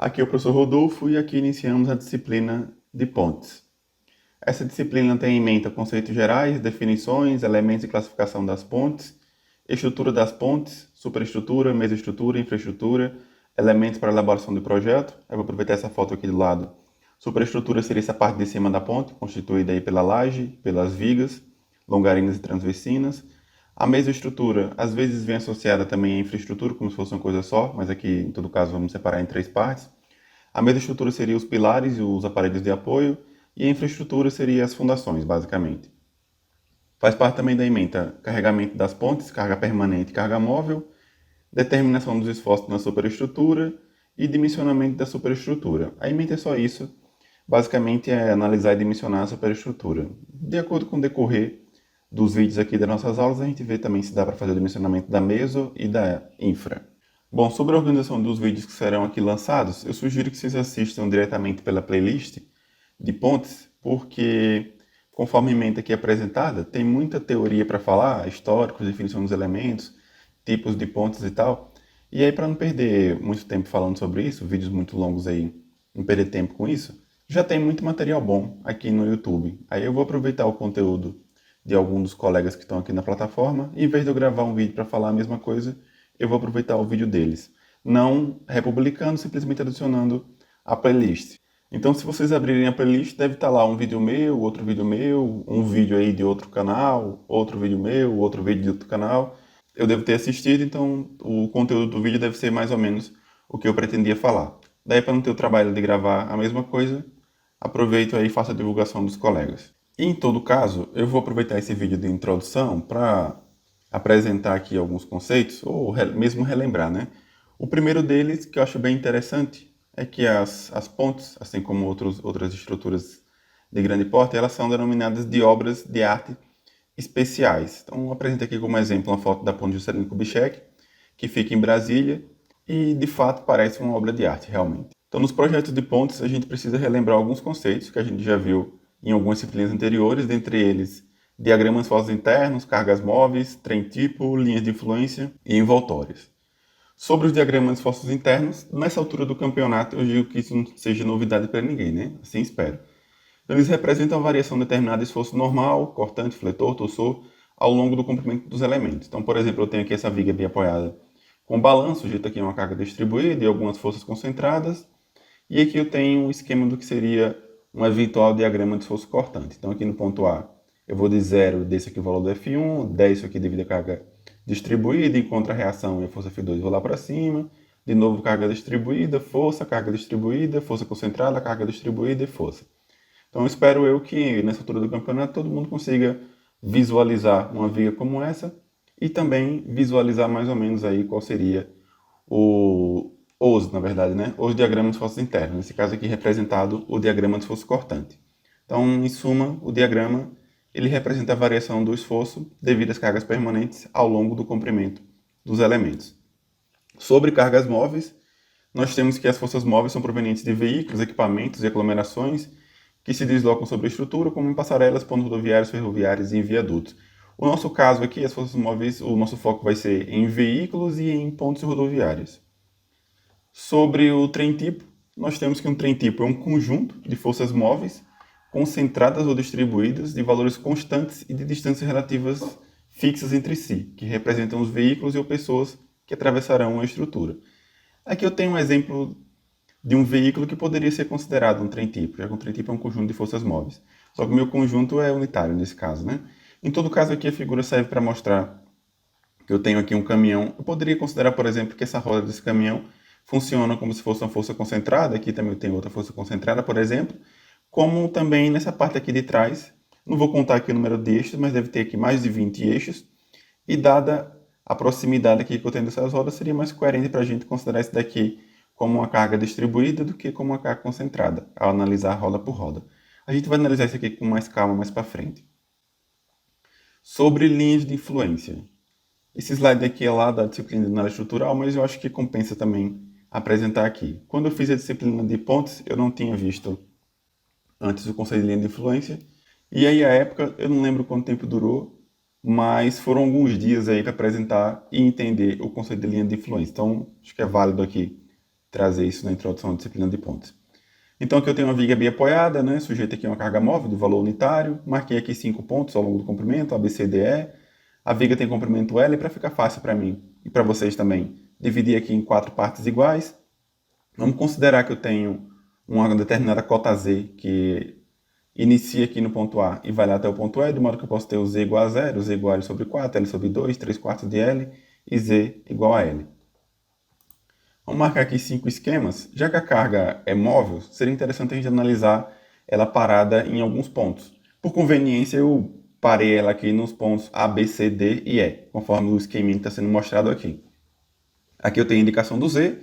Aqui é o professor Rodolfo e aqui iniciamos a disciplina de pontes. Essa disciplina tem em mente conceitos gerais, definições, elementos e classificação das pontes, estrutura das pontes, superestrutura, mesoestrutura, infraestrutura, elementos para elaboração do projeto. Eu vou aproveitar essa foto aqui do lado. Superestrutura seria essa parte de cima da ponte, constituída aí pela laje, pelas vigas, longarinas e transversinas. A mesoestrutura, às vezes, vem associada também à infraestrutura, como se fosse uma coisa só, mas aqui, em todo caso, vamos separar em três partes. A mesoestrutura seria os pilares e os aparelhos de apoio, e a infraestrutura seria as fundações, basicamente. Faz parte também da ementa carregamento das pontes, carga permanente e carga móvel, determinação dos esforços na superestrutura e dimensionamento da superestrutura. A ementa é só isso. Basicamente é analisar e dimensionar a superestrutura. De acordo com o decorrer dos vídeos aqui das nossas aulas, a gente vê também se dá para fazer o dimensionamento da meso e da infra. Bom, sobre a organização dos vídeos que serão aqui lançados, eu sugiro que vocês assistam diretamente pela playlist de pontes, porque, conforme a ementa aqui apresentada, tem muita teoria para falar, históricos, definição dos elementos, tipos de pontes e tal. E aí, para não perder muito tempo falando sobre isso, vídeos muito longos aí, não perder tempo com isso, já tem muito material bom aqui no YouTube. Aí eu vou aproveitar o conteúdo de alguns dos colegas que estão aqui na plataforma, e em vez de eu gravar um vídeo para falar a mesma coisa, eu vou aproveitar o vídeo deles. Não republicando, simplesmente adicionando a playlist. Então, se vocês abrirem a playlist, deve estar lá um vídeo meu, outro vídeo meu, um vídeo aí de outro canal, outro vídeo meu, outro vídeo de outro canal. Eu devo ter assistido, então o conteúdo do vídeo deve ser mais ou menos o que eu pretendia falar. Daí, para não ter o trabalho de gravar a mesma coisa, aproveito aí e faço a divulgação dos colegas. E, em todo caso, eu vou aproveitar esse vídeo de introdução para apresentar aqui alguns conceitos, ou mesmo relembrar, né? O primeiro deles, que eu acho bem interessante, é que as pontes, assim como outras estruturas de grande porte, elas são denominadas de obras de arte especiais. Então, eu apresento aqui como exemplo uma foto da ponte Juscelino Kubitschek, que fica em Brasília, e de fato parece uma obra de arte, realmente. Então, nos projetos de pontes, a gente precisa relembrar alguns conceitos que a gente já viu em algumas disciplinas anteriores, dentre eles diagramas fossos internos, cargas móveis, trem-tipo, linhas de influência e envoltórias. Sobre os diagramas fossos internos, nessa altura do campeonato, eu digo que isso não seja novidade para ninguém, né? Assim espero. Então, eles representam a variação determinada de esforço normal, cortante, fletor, torsor, ao longo do comprimento dos elementos. Então, por exemplo, eu tenho aqui essa viga bem apoiada com balanço, sujeito aqui a uma carga distribuída e algumas forças concentradas. E aqui eu tenho um esquema do que seria um eventual diagrama de esforço cortante. Então, aqui no ponto A, eu vou de 0, desse aqui o valor do F1, 10 isso aqui devido à carga distribuída, encontro a reação e a força F2, vou lá para cima. De novo, carga distribuída, força concentrada, carga distribuída e força. Então, espero eu que nessa altura do campeonato todo mundo consiga visualizar uma viga como essa e também visualizar mais ou menos aí qual seria na verdade, né? Os diagramas de forças internas. Nesse caso aqui representado o diagrama de esforço cortante. Então, em suma, o diagrama ele representa a variação do esforço devido às cargas permanentes ao longo do comprimento dos elementos. Sobre cargas móveis, nós temos que as forças móveis são provenientes de veículos, equipamentos e aglomerações que se deslocam sobre a estrutura, como em passarelas, pontos rodoviários, ferroviários e em viadutos. O nosso caso aqui, as forças móveis, o nosso foco vai ser em veículos e em pontos rodoviários. Sobre o trem tipo, nós temos que um trem tipo é um conjunto de forças móveis concentradas ou distribuídas de valores constantes e de distâncias relativas fixas entre si, que representam os veículos ou pessoas que atravessarão a estrutura. Aqui eu tenho um exemplo de um veículo que poderia ser considerado um trem tipo, já que um trem tipo é um conjunto de forças móveis. Só que o meu conjunto é unitário nesse caso, né? Em todo caso, aqui a figura serve para mostrar que eu tenho aqui um caminhão. Eu poderia considerar, por exemplo, que essa roda desse caminhão funciona como se fosse uma força concentrada. Aqui também tem outra força concentrada, por exemplo. Como também nessa parte aqui de trás, não vou contar aqui o número de eixos, mas deve ter aqui mais de 20 eixos. E dada a proximidade aqui que eu tenho dessas rodas, seria mais coerente para a gente considerar isso daqui como uma carga distribuída do que como uma carga concentrada, ao analisar roda por roda. A gente vai analisar isso aqui com mais calma mais para frente. Sobre linhas de influência. Esse slide aqui é lá da disciplina de análise estrutural, mas eu acho que compensa também apresentar aqui. Quando eu fiz a disciplina de pontes, eu não tinha visto antes o conceito de linha de influência. E aí, à época, eu não lembro quanto tempo durou, mas foram alguns dias aí para apresentar e entender o conceito de linha de influência. Então, acho que é válido aqui trazer isso na introdução à disciplina de pontes. Então aqui eu tenho uma viga biapoiada, né, sujeita aqui a uma carga móvel de valor unitário, marquei aqui 5 pontos ao longo do comprimento, A, B, C, D, E. A viga tem comprimento L para ficar fácil para mim e para vocês também. Dividir aqui em 4 partes iguais. Vamos considerar que eu tenho uma determinada cota Z que inicia aqui no ponto A e vai lá até o ponto E, de modo que eu posso ter o Z igual a 0, Z igual a L sobre 4, L sobre 2, 3 quartos de L e Z igual a L. Vamos marcar aqui 5 esquemas. Já que a carga é móvel, seria interessante a gente analisar ela parada em alguns pontos. Por conveniência, eu parei ela aqui nos pontos A, B, C, D e E, conforme o esqueminha que está sendo mostrado aqui. Aqui eu tenho a indicação do Z,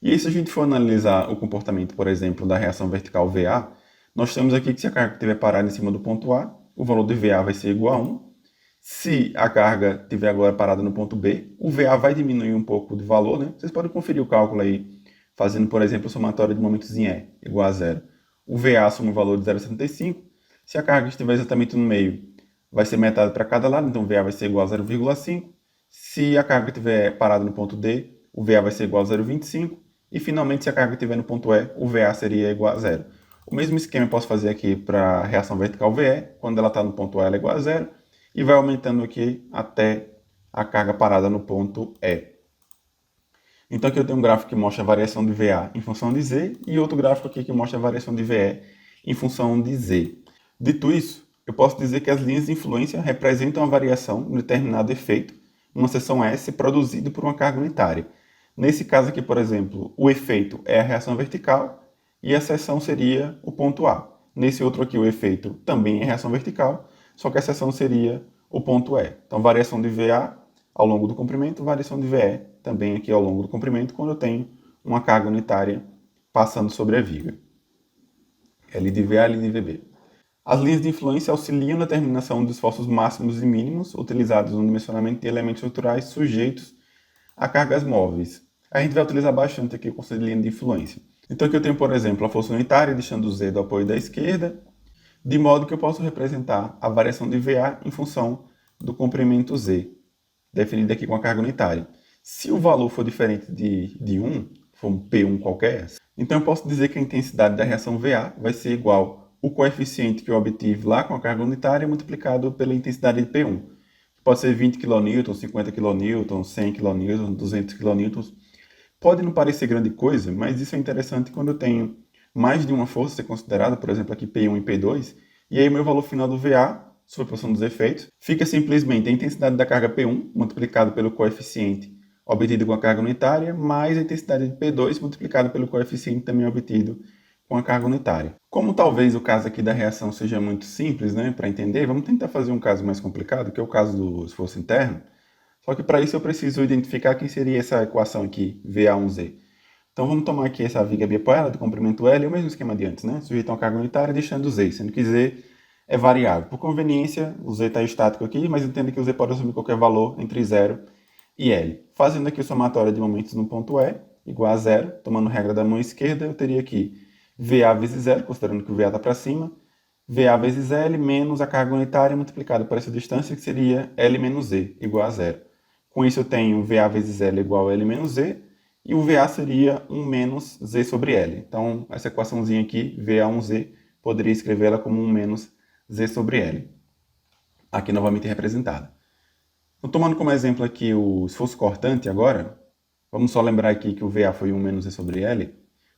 e aí se a gente for analisar o comportamento, por exemplo, da reação vertical VA, nós temos aqui que se a carga estiver parada em cima do ponto A, o valor de VA vai ser igual a 1. Se a carga estiver agora parada no ponto B, o VA vai diminuir um pouco de valor, né? Vocês podem conferir o cálculo aí, fazendo, por exemplo, o somatório de momentos em E igual a 0. O VA assume o valor de 0,75. Se a carga estiver exatamente no meio, vai ser metade para cada lado, então o VA vai ser igual a 0,5. Se a carga estiver parada no ponto D, o VA vai ser igual a 0,25. E, finalmente, se a carga estiver no ponto E, o VA seria igual a 0. O mesmo esquema eu posso fazer aqui para a reação vertical VE. Quando ela está no ponto A, ela é igual a 0. E vai aumentando aqui até a carga parada no ponto E. Então aqui eu tenho um gráfico que mostra a variação de VA em função de Z e outro gráfico aqui que mostra a variação de VE em função de Z. Dito isso, eu posso dizer que as linhas de influência representam a variação de um determinado efeito numa seção S produzido por uma carga unitária. Nesse caso aqui, por exemplo, o efeito é a reação vertical e a seção seria o ponto A. Nesse outro aqui, o efeito também é reação vertical, só que a seção seria o ponto E. Então, variação de VA ao longo do comprimento, variação de VE também aqui ao longo do comprimento, quando eu tenho uma carga unitária passando sobre a viga. L de VA, L de VB. As linhas de influência auxiliam na determinação dos esforços máximos e mínimos utilizados no dimensionamento de elementos estruturais sujeitos a cargas móveis. A gente vai utilizar bastante aqui o conceito de linha de influência. Então aqui eu tenho, por exemplo, a força unitária, deixando o Z do apoio da esquerda, de modo que eu posso representar a variação de VA em função do comprimento Z, definido aqui com a carga unitária. Se o valor for diferente de 1, for um P1 qualquer, então eu posso dizer que a intensidade da reação VA vai ser igual ao coeficiente que eu obtive lá com a carga unitária multiplicado pela intensidade de P1. Pode ser 20 kN, 50 kN, 100 kN, 200 kN. Pode não parecer grande coisa, mas isso é interessante quando eu tenho mais de uma força a ser considerada, por exemplo, aqui P1 e P2, e aí o meu valor final do VA, sob a posição dos efeitos, fica simplesmente a intensidade da carga P1 multiplicado pelo coeficiente obtido com a carga unitária, mais a intensidade de P2 multiplicado pelo coeficiente também obtido com a carga unitária. Como talvez o caso aqui da reação seja muito simples, né, para entender, vamos tentar fazer um caso mais complicado, que é o caso do esforço interno. Só que para isso eu preciso identificar quem seria essa equação aqui, VA1Z. Então vamos tomar aqui essa viga bipolar de comprimento L, é o mesmo esquema de antes, né? Sujeito a uma carga unitária, deixando o Z, sendo que Z é variável. Por conveniência, o Z está estático aqui, mas entenda que o Z pode assumir qualquer valor entre 0 e L. Fazendo aqui o somatório de momentos no ponto E, igual a 0, tomando regra da mão esquerda, eu teria aqui VA vezes 0, considerando que o VA está para cima, VA vezes L menos a carga unitária multiplicada por essa distância, que seria L menos Z, igual a 0. Com isso eu tenho VA vezes L igual a L menos Z, e o VA seria 1 menos Z sobre L. Então, essa equaçãozinha aqui, VA1Z, poderia escrevê-la como 1 menos Z sobre L. Aqui novamente representada. Então, tomando como exemplo aqui o esforço cortante agora, vamos só lembrar aqui que o VA foi 1 menos Z sobre L.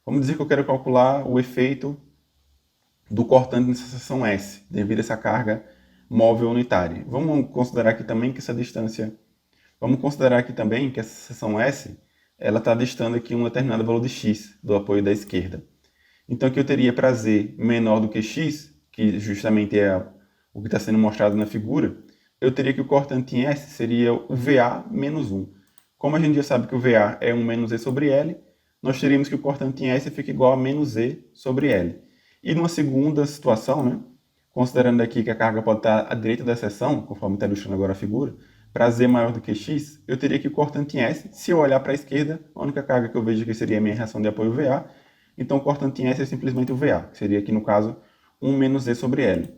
Vamos dizer que eu quero calcular o efeito do cortante nessa seção S, devido a essa carga móvel unitária. Vamos considerar aqui também que essa seção S ela está distando aqui um determinado valor de x do apoio da esquerda. Então aqui eu teria para Z menor do que x, que justamente é o que está sendo mostrado na figura, eu teria que o cortante em S seria o VA menos 1. Como a gente já sabe que o VA é 1 menos Z sobre L, nós teríamos que o cortante em S fica igual a menos Z sobre L. E numa segunda situação, né, considerando aqui que a carga pode estar à direita da seção, conforme está ilustrando agora a figura, para Z maior do que x, eu teria que o cortante em S, se eu olhar para a esquerda, a única carga que eu vejo aqui seria a minha reação de apoio VA, então o cortante em S é simplesmente o VA, que seria aqui no caso 1 menos Z sobre L.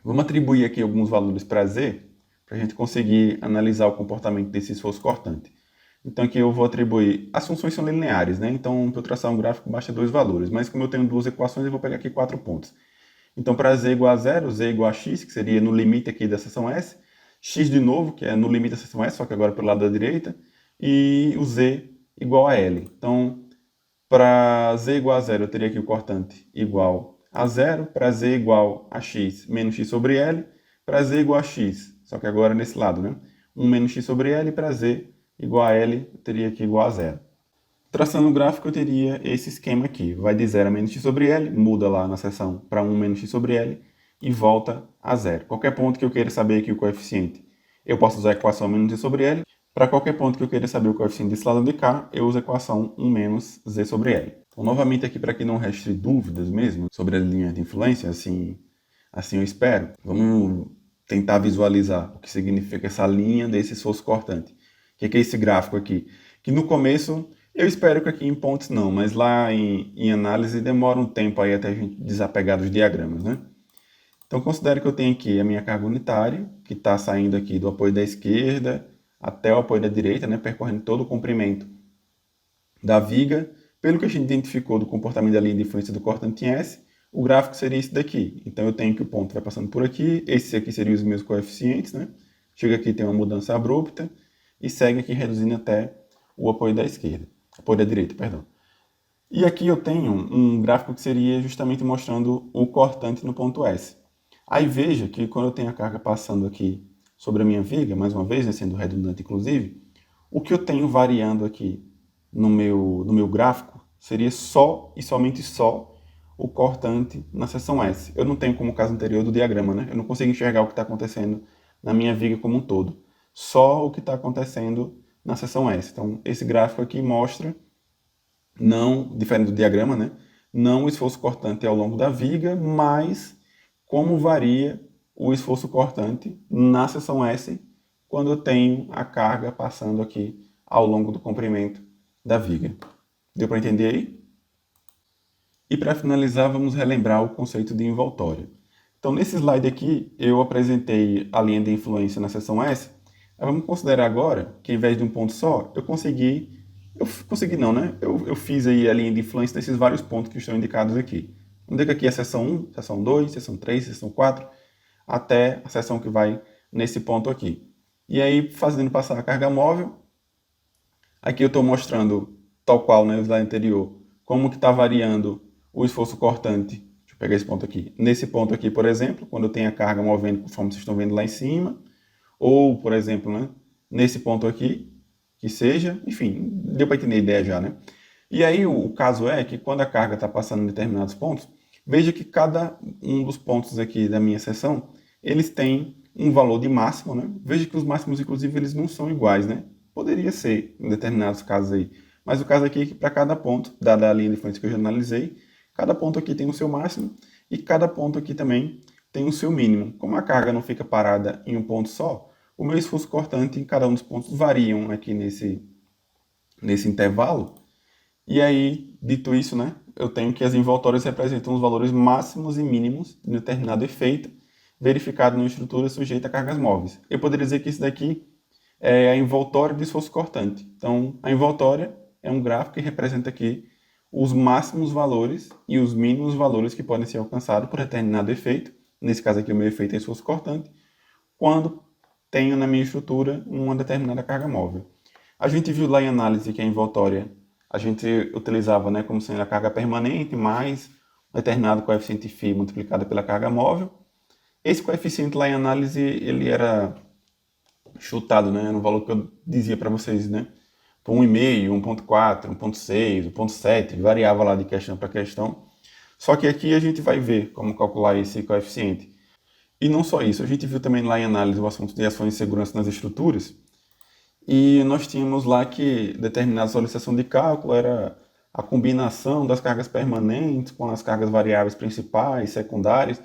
Vamos atribuir aqui alguns valores para Z, para a gente conseguir analisar o comportamento desse esforço cortante. Então aqui eu vou atribuir, as funções são lineares, né? Então para eu traçar um gráfico basta dois valores, mas como eu tenho duas equações, eu vou pegar aqui 4 pontos. Então para z igual a zero, z igual a x, que seria no limite aqui da seção S, x de novo, que é no limite da seção S, só que agora pelo lado da direita, e o z igual a L. Então, para z igual a zero, eu teria aqui o cortante igual a zero, para z igual a x menos x sobre L, para z igual a x, só que agora nesse lado, né? 1 menos x sobre L, para z igual a L, eu teria aqui igual a zero. Traçando o gráfico, eu teria esse esquema aqui. Vai de 0 a menos x sobre L, muda lá na seção para 1 menos x sobre L e volta a zero. Qualquer ponto que eu queira saber aqui o coeficiente, eu posso usar a equação menos z sobre L. Para qualquer ponto que eu queira saber o coeficiente desse lado de cá, eu uso a equação 1 menos z sobre L. Então, novamente aqui, para que não restre dúvidas mesmo sobre a linha de influência, assim eu espero, vamos tentar visualizar o que significa essa linha desse esforço cortante. O que é esse gráfico aqui? Que no começo, eu espero que aqui em pontos não, mas lá em análise demora um tempo aí até a gente desapegar dos diagramas, né? Então considere que eu tenho aqui a minha carga unitária, que está saindo aqui do apoio da esquerda até o apoio da direita, né, percorrendo todo o comprimento da viga. Pelo que a gente identificou do comportamento da linha de influência do cortante em S, o gráfico seria esse daqui. Então eu tenho que o ponto vai passando por aqui, esses aqui seriam os meus coeficientes, né? Chega aqui, tem uma mudança abrupta, e segue aqui reduzindo até o apoio da esquerda, apoio da direita, perdão. E aqui eu tenho um gráfico que seria justamente mostrando o cortante no ponto S. Aí veja que quando eu tenho a carga passando aqui sobre a minha viga, mais uma vez, né, sendo redundante inclusive, o que eu tenho variando aqui no meu gráfico seria só e somente só o cortante na seção S. Eu não tenho como o caso anterior do diagrama, né? Eu não consigo enxergar o que está acontecendo na minha viga como um todo. Só o que está acontecendo na seção S. Então, esse gráfico aqui mostra, não, diferente do diagrama, né? Não o esforço cortante ao longo da viga, mas como varia o esforço cortante na seção S quando eu tenho a carga passando aqui ao longo do comprimento da viga. Deu para entender aí? E para finalizar, vamos relembrar o conceito de envoltória. Então, nesse slide aqui, eu apresentei a linha de influência na seção S. Vamos considerar agora que, ao invés de um ponto só, eu consegui não, né? Eu fiz aí a linha de influência desses vários pontos que estão indicados aqui. Vamos dizer que aqui é a seção 1, seção 2, seção 3, seção 4, até a seção que vai nesse ponto aqui. E aí, fazendo passar a carga móvel, aqui eu estou mostrando, tal qual no slide anterior, como que está variando o esforço cortante. Deixa eu pegar esse ponto aqui. Nesse ponto aqui, por exemplo, quando eu tenho a carga movendo, conforme vocês estão vendo lá em cima, ou, por exemplo, né, nesse ponto aqui, que seja, enfim, deu para entender a ideia já, né? E aí o caso é que quando a carga está passando em determinados pontos, veja que cada um dos pontos aqui da minha seção, eles têm um valor de máximo, né? Veja que os máximos, inclusive, eles não são iguais, né? Poderia ser em determinados casos aí. Mas o caso aqui é que para cada ponto, dada a linha de influência que eu já analisei, cada ponto aqui tem o seu máximo e cada ponto aqui também tem o seu mínimo. Como a carga não fica parada em um ponto só, o meu esforço cortante em cada um dos pontos variam aqui nesse intervalo. E aí, dito isso, né, eu tenho que as envoltórias representam os valores máximos e mínimos de determinado efeito verificado numa estrutura sujeita a cargas móveis. Eu poderia dizer que isso daqui é a envoltória do esforço cortante. Então, a envoltória é um gráfico que representa aqui os máximos valores e os mínimos valores que podem ser alcançados por determinado efeito. Nesse caso aqui, o meu efeito é esforço cortante, quando tenho na minha estrutura uma determinada carga móvel. A gente viu lá em análise que a envoltória a gente utilizava, né, como sendo a carga permanente mais um determinado coeficiente φ multiplicado pela carga móvel. Esse coeficiente lá em análise ele era chutado, né, no valor que eu dizia para vocês, né, por 1,5, 1,4, 1,6, 1,7, variava lá de questão para questão. Só que aqui a gente vai ver como calcular esse coeficiente. E não só isso, a gente viu também lá em análise o assunto de ações de segurança nas estruturas, e nós tínhamos lá que determinada solicitação de cálculo era a combinação das cargas permanentes com as cargas variáveis principais, secundárias,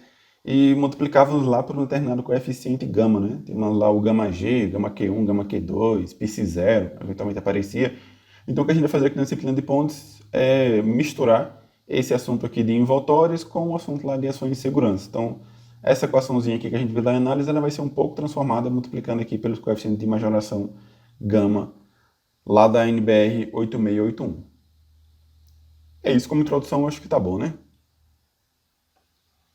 e multiplicávamos lá por um determinado coeficiente gama, né? Tínhamos lá o gama G, gama Q1, gama Q2, π0, eventualmente aparecia. Então o que a gente vai fazer aqui na disciplina de pontes é misturar esse assunto aqui de envoltórios com o assunto lá de ações de segurança. Então, essa equaçãozinha aqui que a gente vê lá em análise, ela vai ser um pouco transformada multiplicando aqui pelos coeficientes de majoração gama lá da NBR 8681. É isso como introdução, acho que tá bom, né?